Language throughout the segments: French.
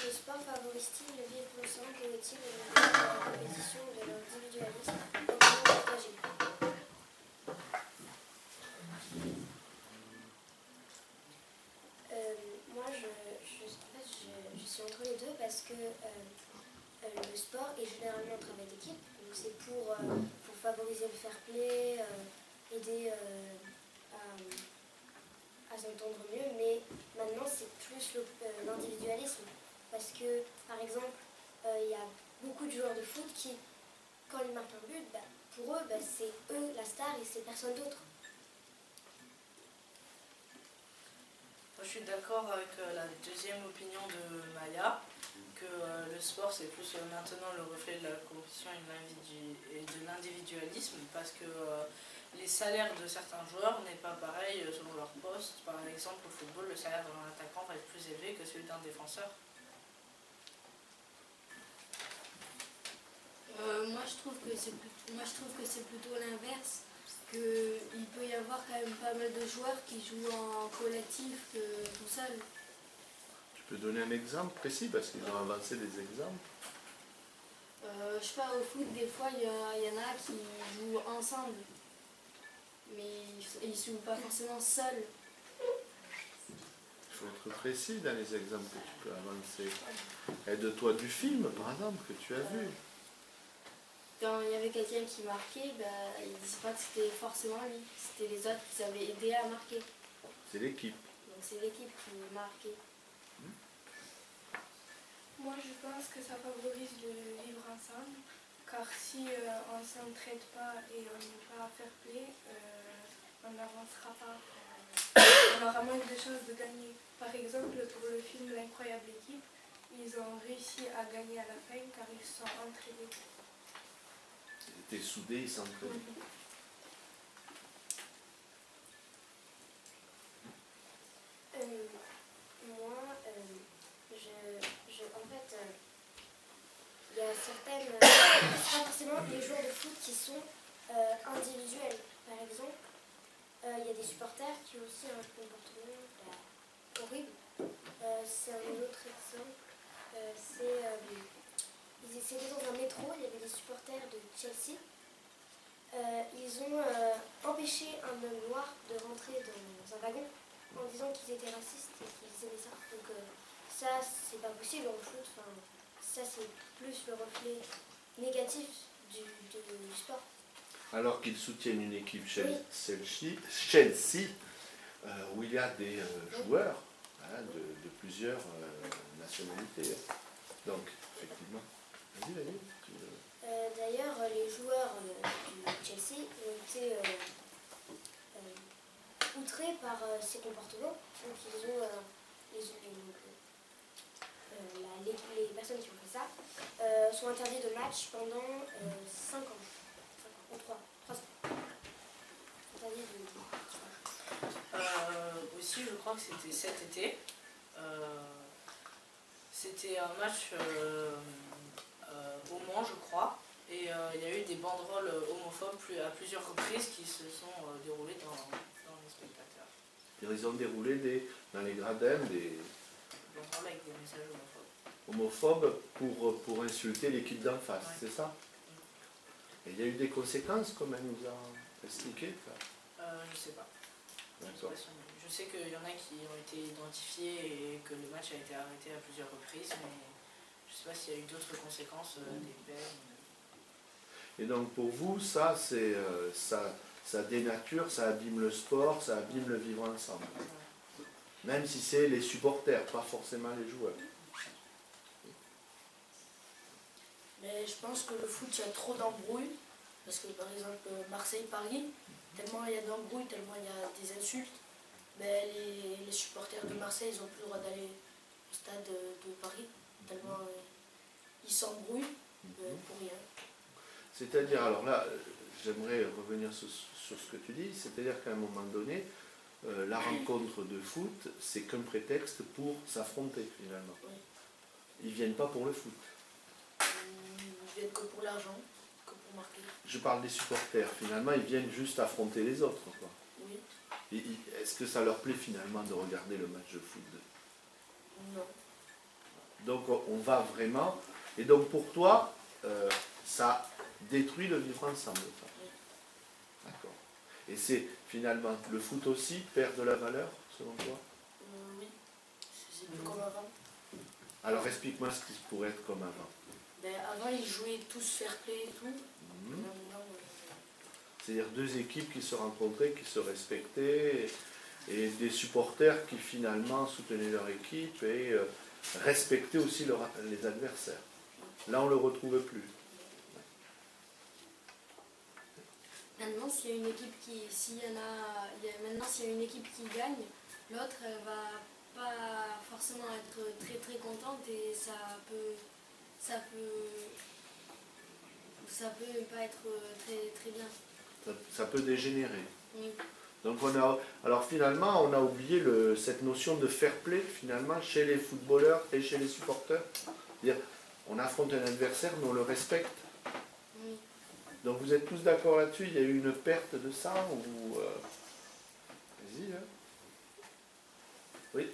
Le sport favorise-t-il le vivre ensemble ou est-il de la compétition ou de l'individualisme comment partager? Moi, en fait, je suis entre les deux parce que le sport est généralement un travail d'équipe. Donc c'est pour favoriser le fair play, aider à s'entendre mieux. Mais maintenant, c'est plus l'individualisme. Parce que, par exemple, il y a beaucoup de joueurs de foot qui, quand ils marquent un but, pour eux, c'est eux la star et c'est personne d'autre. Moi, je suis d'accord avec la deuxième opinion de Maya, que le sport c'est plus maintenant le reflet de la compétition et de l'individualisme, parce que les salaires de certains joueurs n'est pas pareil selon leur poste. Par exemple, au football, le salaire d'un attaquant va être plus élevé que celui d'un défenseur. Moi je trouve que c'est plutôt l'inverse, qu'il peut y avoir quand même pas mal de joueurs qui jouent en collectif que tout seul. Tu peux donner un exemple précis parce qu'ils ont avancé des exemples. Je sais pas, au foot des fois il y en a qui jouent ensemble, mais ils ne jouent pas forcément seuls. Il faut être précis dans les exemples que tu peux avancer. Aide-toi du film, par exemple, que tu as vu. Quand il y avait quelqu'un qui marquait, ils ne disaient pas que c'était forcément lui, c'était les autres qui avaient aidé à marquer. C'est l'équipe. Donc c'est l'équipe qui marquait. Moi je pense que ça favorise le vivre ensemble, car si on ne s'entraide pas et on n'est pas fair play, on n'avancera pas. On aura moins de chances de gagner. Par exemple, pour le film L'incroyable équipe, ils ont réussi à gagner à la fin car ils se sont entraînés. Ils étaient soudés, ils s'entraînaient. Moi, en fait, il y a certaines... c'est pas forcément les joueurs de foot qui sont individuels. Par exemple, il y a des supporters qui ont aussi un comportement horrible. C'est un autre exemple. C'était dans un métro, il y avait des supporters de Chelsea. Ils ont empêché un homme noir de rentrer dans un wagon en disant qu'ils étaient racistes et qu'ils aimaient ça. Donc ça, c'est pas possible en foot. Enfin, ça, c'est plus le reflet négatif du sport. Alors qu'ils soutiennent une équipe Oui. Chelsea, où il y a des joueurs de plusieurs nationalités. Donc, effectivement, vas-y. D'ailleurs, les joueurs du Chelsea ont été outrés par ces comportements. Donc, ils ont les personnes qui ont fait ça sont interdites de match pendant 5 ans. 5 ans, ou 3 ans. Interdits de... Aussi, je crois que c'était cet été. C'était un match au Mans, je crois. Et il y a eu des banderoles homophobes à plusieurs reprises qui se sont déroulées dans les spectateurs. Ils ont déroulé dans les gradins des Banderoles avec des messages homophobes. homophobes pour insulter l'équipe d'en face, Ouais. c'est ça? Et il y a eu des conséquences, comme elle nous a expliqué. Je sais pas. D'accord. Je sais qu'il y en a qui ont été identifiés et que le match a été arrêté à plusieurs reprises, mais je ne sais pas s'il y a eu d'autres conséquences des peines. Et donc pour vous, ça dénature, ça abîme le sport, ça abîme le vivre ensemble. Même si c'est les supporters, pas forcément les joueurs. Mais je pense que le foot, il y a trop d'embrouilles. Parce que par exemple, Marseille-Paris, tellement il y a d'embrouilles, tellement il y a des insultes. Mais les supporters de Marseille, ils n'ont plus le droit d'aller au stade de Paris. Tellement ils s'embrouillent pour rien. C'est-à-dire, alors là, j'aimerais revenir sur ce que tu dis, c'est-à-dire qu'à un moment donné, la rencontre de foot, c'est qu'un prétexte pour s'affronter finalement. Oui. Ils ne viennent pas pour le foot. Ils viennent que pour l'argent, que pour marquer. Je parle des supporters, finalement, ils viennent juste affronter les autres, quoi. Oui. Est-ce que ça leur plaît finalement de regarder le match de foot? Non. Donc on va vraiment... Et donc pour toi, ça détruit le vivre ensemble. Ça. D'accord. Et c'est finalement, le foot aussi perd de la valeur, selon toi? Oui, c'est plus comme avant. Alors explique-moi ce qui pourrait être comme avant. Ben, avant, ils jouaient tous fair play et tout. Mhm. Maintenant, C'est-à-dire deux équipes qui se rencontraient, qui se respectaient, et des supporters qui finalement soutenaient leur équipe et respectaient aussi les adversaires. Là, on ne le retrouve plus. Maintenant, s'il y a une équipe qui, maintenant s'il y a une équipe qui gagne, l'autre elle va pas forcément être très très contente et ça peut pas être très très bien. Ça peut dégénérer. Oui. Donc alors finalement, on a oublié cette notion de fair play finalement chez les footballeurs et chez les supporters. C'est-à-dire, on affronte un adversaire, mais on le respecte. Oui. Donc vous êtes tous d'accord là-dessus? Il y a eu une perte de ça ou Vas-y. Hein. Oui.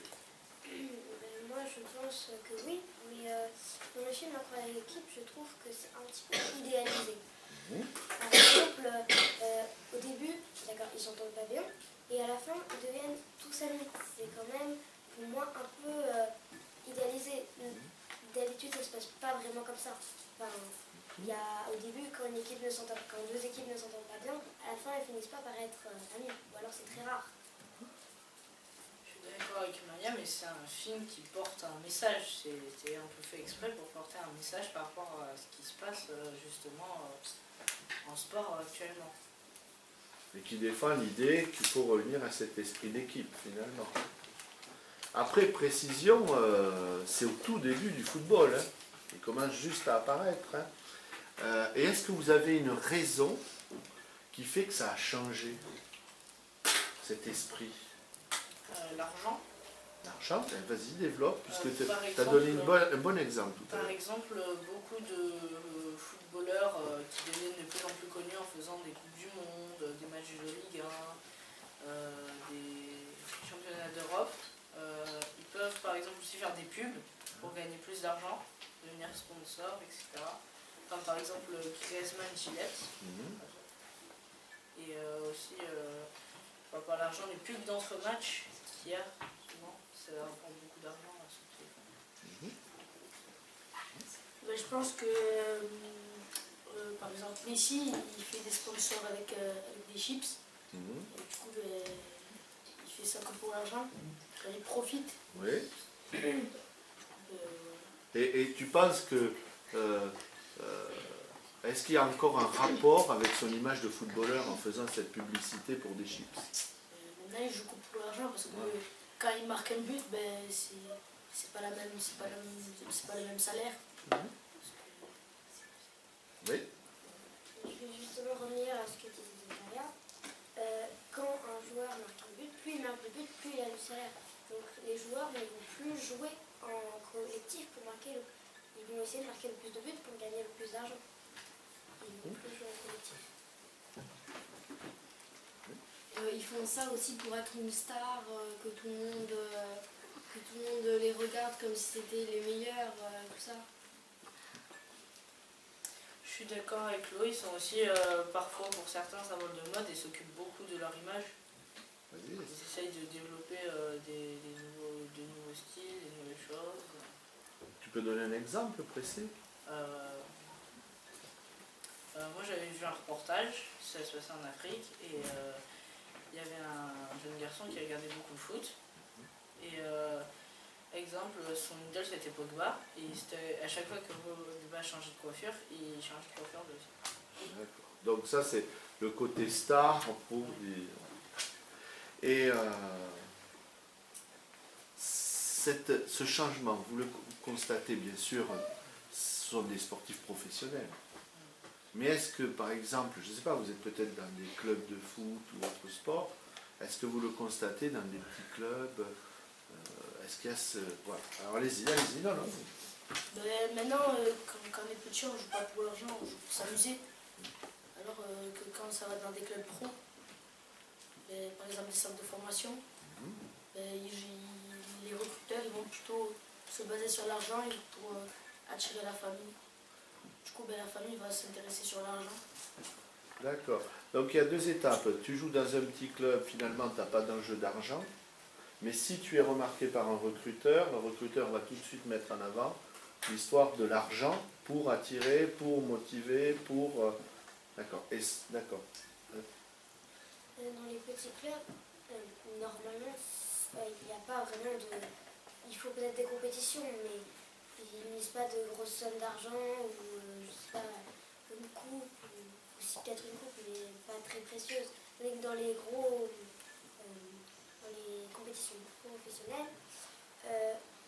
Moi, je pense que oui, mais dans le film Incroyable équipe, je trouve que c'est un petit peu idéalisé. Par exemple, au début, d'accord, ils s'entendent pas bien, et à la fin, ils deviennent tous amis. C'est quand même, pour moi, un peu idéalisé. D'habitude, ça se passe pas vraiment comme ça. Enfin, il y a, au début, quand deux équipes ne s'entendent pas bien, à la fin, elles finissent pas par être amies. Ou alors, c'est très rare. Je suis d'accord avec Maya, mais c'est un film qui porte un message. C'est un peu fait exprès pour porter un message par rapport à ce qui se passe justement en sport actuellement. Et qui défend l'idée qu'il faut revenir à cet esprit d'équipe finalement. Après, précision, c'est au tout début du football. Hein. Il commence juste à apparaître. Hein. Et est-ce que vous avez une raison qui fait que ça a changé, cet esprit? L'argent. L'argent, vas-y, développe, puisque tu as exemple, donné un bon exemple tout à Par l'heure. exemple, beaucoup de footballeurs qui deviennent de plus en plus connus en faisant des Coupes du Monde, des matchs de Ligue 1, des championnats d'Europe. Ils peuvent par exemple aussi faire des pubs pour gagner plus d'argent, devenir sponsor, etc. Comme par exemple Griezmann Gillette. Et aussi, par l'argent, les pubs d'entre-matchs qu'il y a souvent, ça rapporte beaucoup d'argent à ceux qui les font. ben, je pense que, par exemple, Messi, il fait des sponsors avec des chips. Et du coup, ben, il fait ça que pour l'argent. Il profite. Oui. Et tu penses que... est-ce qu'il y a encore un rapport avec son image de footballeur en faisant cette publicité pour des chips? Maintenant, il joue que pour l'argent parce que quand il marque un but, ben, c'est pas le même salaire. Oui. Je vais justement revenir à ce que tu disais Maria. Quand un joueur marque un but, plus il marque de but, plus il a le salaire. Donc les joueurs ne vont plus jouer en collectif pour marquer ils vont essayer de marquer le plus de buts pour gagner le plus d'argent. Ils ne vont plus jouer en collectif. Ils font ça aussi pour être une star, que tout le monde les regarde comme si c'était les meilleurs, tout ça. Je suis d'accord avec Chloé, ils sont aussi parfois pour certains symboles de mode et s'occupent beaucoup de leur image. Ils essayent de développer de nouveaux styles, de nouvelles choses. Tu peux donner un exemple précis? Moi j'avais vu un reportage, ça se passait en Afrique, et il y avait un jeune garçon qui regardait beaucoup le foot. Et exemple, son idole c'était Pogba, et à chaque fois que Pogba changeait de coiffure, il changeait de coiffure dessus. D'accord. Donc ça c'est le côté star pour les... Et ce changement, vous le constatez bien sûr, ce sont des sportifs professionnels. Mais est-ce que par exemple, je ne sais pas, vous êtes peut-être dans des clubs de foot ou autre sport, est-ce que vous le constatez dans des petits clubs? Est-ce qu'il y a ce... Voilà. Alors allez-y, non. Ben, maintenant, quand on est petit, on joue pas pour l'argent, on joue pour s'amuser. Alors que quand ça va dans des clubs pro, ben, par exemple des centres de formation, ben, les recruteurs ils vont plutôt se baser sur l'argent et pour attirer la famille. Du coup, la famille va s'intéresser sur l'argent. D'accord. Donc il y a deux étapes. Tu joues dans un petit club, finalement tu n'as pas d'enjeu d'argent. Mais si tu es remarqué par un recruteur, le recruteur va tout de suite mettre en avant l'histoire de l'argent pour attirer, pour motiver, pour... D'accord. D'accord. Dans les petits clubs, normalement, il n'y a pas vraiment de... Il faut peut-être des compétitions, mais ils ne misent pas de grosses sommes d'argent ou, je sais pas, une coupe, ou si peut-être une coupe, mais pas très précieuse. Mais dans les dans les compétitions professionnelles,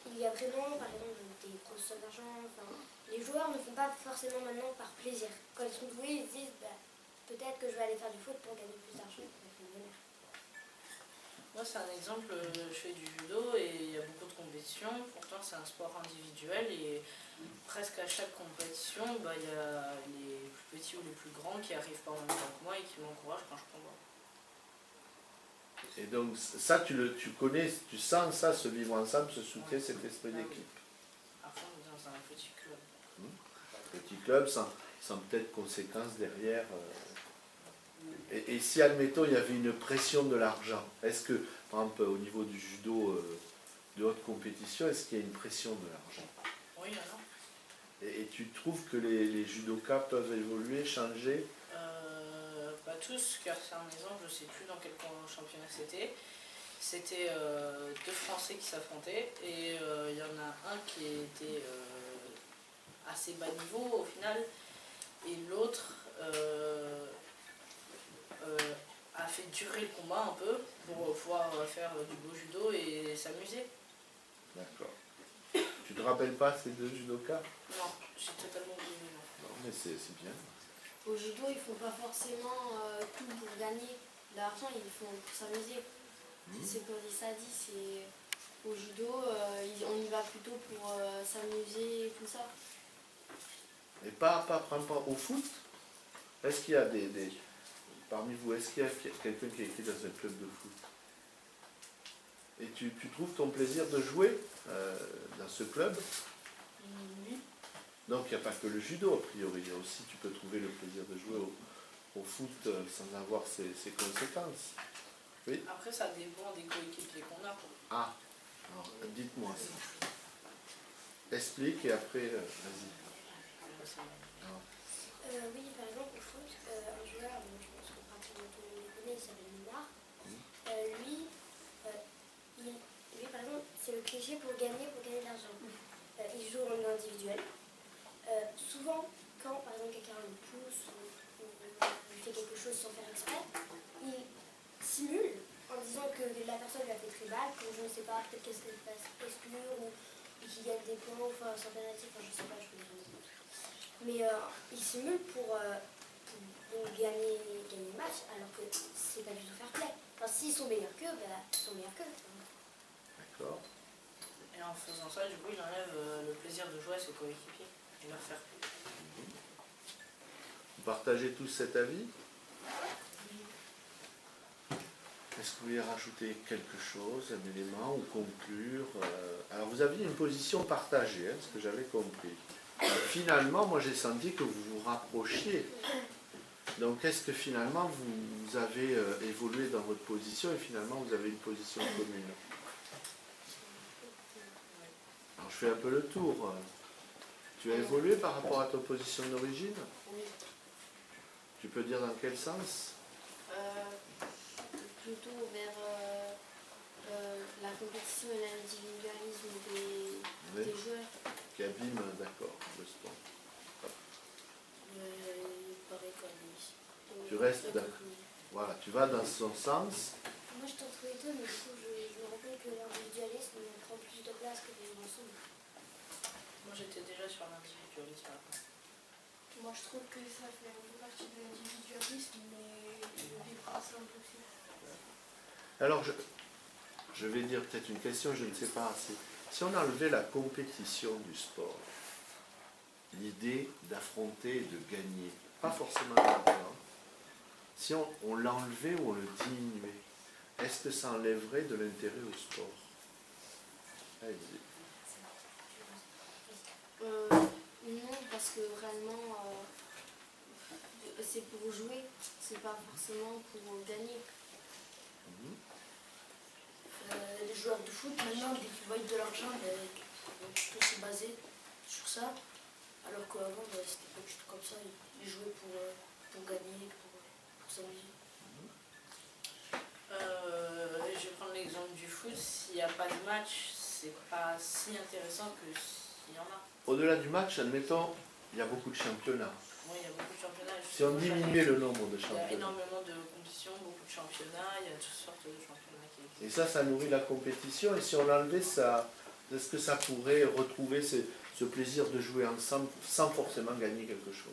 il y a vraiment, par exemple, des grosses sommes d'argent. Enfin, les joueurs ne font pas forcément maintenant par plaisir. Quand ils sont doués, ils se disent, peut-être que je vais aller faire du foot pour gagner plus d'argent. Moi, c'est un exemple, je fais du judo et il y a beaucoup de compétitions. Pourtant, c'est un sport individuel et presque à chaque compétition, il y a les plus petits ou les plus grands qui arrivent pas en même temps que moi et qui m'encouragent quand je combats. Et donc ça, tu connais, tu sens ça, ce vivre ensemble, ce soutien, cet esprit d'équipe. Après, on est dans un petit club. Petit club, sans peut-être conséquences derrière. Et si, admettons, il y avait une pression de l'argent, est-ce que, par exemple, au niveau du judo de haute compétition, est-ce qu'il y a une pression de l'argent? Oui, il y en a. Et tu trouves que les judokas peuvent évoluer, changer? Pas tous, car c'est un exemple, je ne sais plus dans quel championnat c'était. C'était deux Français qui s'affrontaient et il y en a un qui était assez bas niveau au final et l'autre a fait durer le combat un peu pour pouvoir faire du beau judo et s'amuser. D'accord. Tu te rappelles pas ces deux judokas? Non, j'ai totalement oublié. Non, mais c'est bien. Au judo, ils font pas forcément tout pour gagner de l'argent, ils font pour s'amuser. C'est comme ça dit, c'est au judo, on y va plutôt pour s'amuser et tout ça. Et pas au foot? Est-ce qu'il y a parmi vous, est-ce qu'il y a quelqu'un qui a été dans un club de foot? Et tu trouves ton plaisir de jouer dans ce club? Oui. Donc il n'y a pas que le judo a priori, il y a aussi, tu peux trouver le plaisir de jouer au foot sans avoir ses conséquences. Oui. Après, ça dépend des coéquipiers qu'on a. Ah, alors dites-moi ça. Explique et après, vas-y. Oui, par exemple, au foot, un joueur, je pense que pratiquement tout le monde le connaît, il s'appelle Neymar. Lui, par exemple, c'est le cliché pour gagner de l'argent. Il joue en individuel. Souvent, quand par exemple quelqu'un le pousse ou lui fait quelque chose sans faire exprès, il simule en disant que la personne lui a fait très mal, que je ne sais pas, peut-être qu'elle se fasse exclure ou qu'il gagne des points, enfin sans pénalty, enfin je sais pas, je connais rien. Mais il simule pour gagner le match, alors que c'est pas du tout fair play. Enfin, s'ils sont meilleurs qu'eux, ils sont meilleurs qu'eux. D'accord. Et en faisant ça, du coup, il enlève le plaisir de jouer à ses coéquipiers et leur faire plaisir. Vous partagez tous cet avis? Est-ce que vous voulez rajouter quelque chose, un élément, ou conclure? Alors vous aviez une position partagée, ce que j'avais compris. Finalement, moi j'ai senti que vous vous rapprochiez. Donc est-ce que finalement vous avez évolué dans votre position et finalement vous avez une position commune? Alors je fais un peu le tour. Tu as évolué par rapport à ta position d'origine? Oui. Tu peux dire dans quel sens? Plutôt vers la compétition et l'individualisme des joueurs. Qui abîme, d'accord, le sport. Pareil comme lui. Tu restes d'accord. Voilà, tu vas dans son sens. Moi je t'entends les deux, mais du coup je me rends compte que l'individualisme prend plus de place que les ensemble. Moi, j'étais déjà sur l'individualisme après. Moi je trouve que ça fait un peu partie de l'individualisme, mais le vivre ensemble aussi. Alors, je vais dire peut-être une question, je ne sais pas assez. Si on enlevait la compétition du sport, l'idée d'affronter et de gagner, pas forcément l'argent, si on l'enlevait ou on le diminuait, est-ce que ça enlèverait de l'intérêt au sport? Allez-y. que réellement c'est pour jouer, c'est pas forcément pour gagner. Les joueurs de foot, maintenant, dès qu'ils voient de l'argent, ils vont plutôt se baser sur ça. Alors qu'avant, c'était pas du tout comme ça. Ils jouaient pour gagner, pour s'amuser. Je vais prendre l'exemple du foot. S'il n'y a pas de match, c'est pas si intéressant que s'il y en a. Au-delà du match, admettons, il y a beaucoup de championnats. Oui, il y a beaucoup de championnats. Si on diminuait le nombre de Il y a championnats, énormément de compétitions, beaucoup de championnats, il y a toutes sortes de championnats qui existent. et ça nourrit la compétition. Et si on l'enlevait, est-ce que ça pourrait retrouver ce plaisir de jouer ensemble sans forcément gagner quelque chose?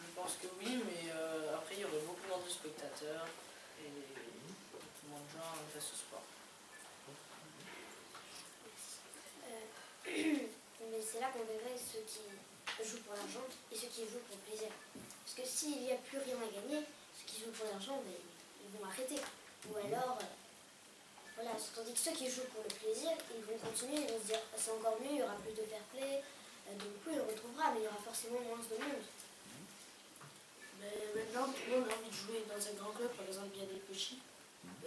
Je pense que oui, mais après il y aurait beaucoup moins de spectateurs et beaucoup moins de gens face au sport. Mais c'est là qu'on verrait ceux qui jouent pour l'argent et ceux qui jouent pour le plaisir. Parce que s'il n'y a plus rien à gagner, ceux qui jouent pour l'argent, ben, ils vont arrêter. Ou alors, voilà, tandis que ceux qui jouent pour le plaisir, ils vont continuer, ils vont se dire c'est encore mieux, il y aura plus de fair play, donc oui, on retrouvera, mais il y aura forcément moins de monde. Mais maintenant, tout le monde a envie de jouer dans un grand club. Par exemple, il y a des petits.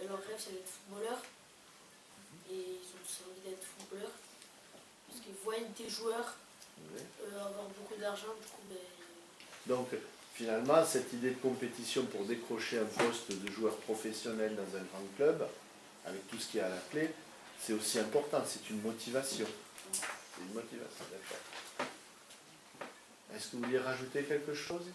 Leur rêve, c'est d'être footballeur. Et ils ont tous envie d'être footballeurs. Parce qu'ils voient des joueurs avoir beaucoup d'argent. Du coup, Donc, finalement, cette idée de compétition pour décrocher un poste de joueur professionnel dans un grand club, avec tout ce qui est à la clé, c'est aussi important, c'est une motivation. C'est une motivation, d'accord. Est-ce que vous vouliez rajouter quelque chose ?